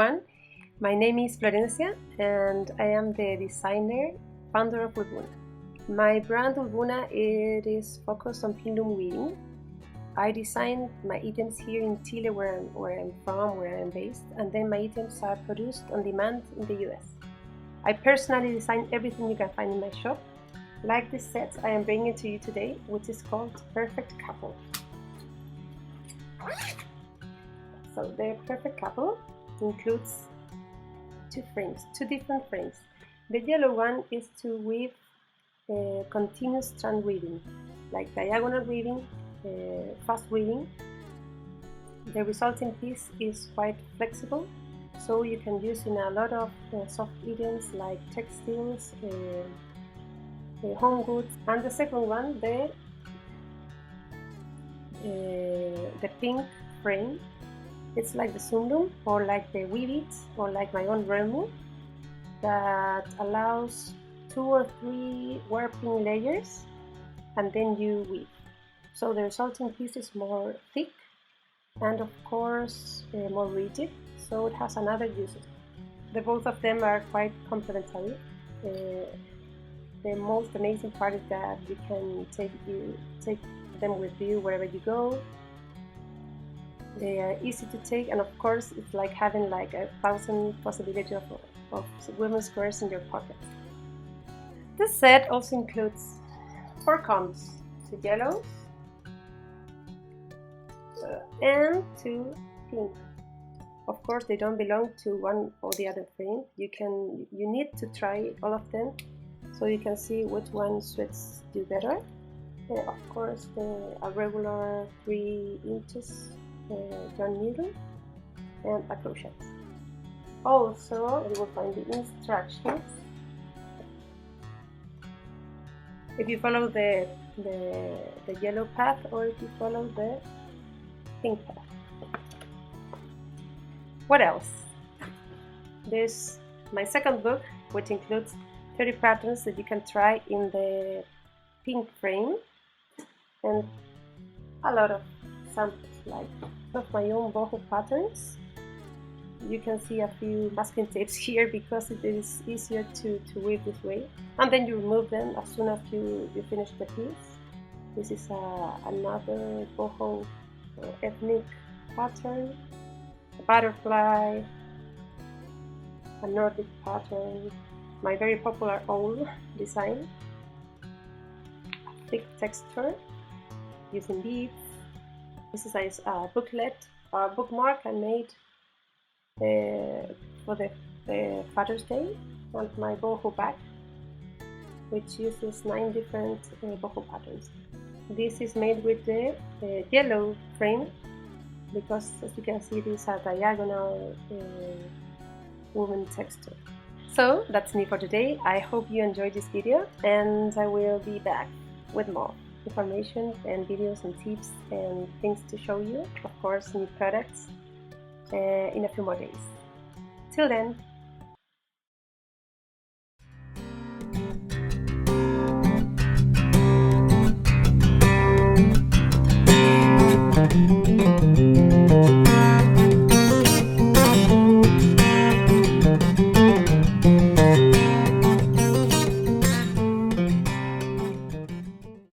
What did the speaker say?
everyone, my name is Florencia and I am the designer, founder of Ullvuna. My brand Ullvuna, it is focused on pin loom weaving. I design my items here in Chile where I'm based, and then my items are produced on demand in the US. I personally design everything you can find in my shop, like this set I am bringing to you today, which is called PerfectCouple. So the PerfectCouple includes two different frames. The yellow one is to weave continuous strand weaving, like diagonal weaving, fast weaving. The resulting piece is quite flexible, so you can use in a lot of soft items like textiles, home goods. And the second one, the pink frame, it's like the Loom or like the Weave It or like my own Realm that allows 2 or 3 warping layers and then you weave. So the resulting piece is more thick and of course more rigid, so it has another uses. The both of them are quite complementary. The most amazing part is that you can take them with you wherever you go. They are easy to take, and of course it's like having like 1,000 possibilities of women's squares in your pocket. This set also includes 4 combs, 2 yellows and 2 pink. Of course they don't belong to one or the other frame. You need to try all of them so you can see which one suits you better. Of course a regular 3 inches yarn needle and a crochet. Also you will find the instructions. If you follow the yellow path or if you follow the pink path. What else? There's my second book, which includes 30 patterns that you can try in the pink frame and a lot of samples, like of my own boho patterns. You can see a few masking tapes here because it is easier to weave this way, and then you remove them as soon as you finish the piece. This is another boho ethnic pattern, a butterfly, a Nordic pattern, my very popular owl design, a thick texture using beads. This is a bookmark I made for the Father's Day, and my boho bag, which uses 9 different boho patterns. This is made with the yellow frame because, as you can see, it is a diagonal woven texture. So that's me for today. I hope you enjoyed this video, and I will be back with more information and videos and tips and things to show you, of course new products, in a few more days. Till then.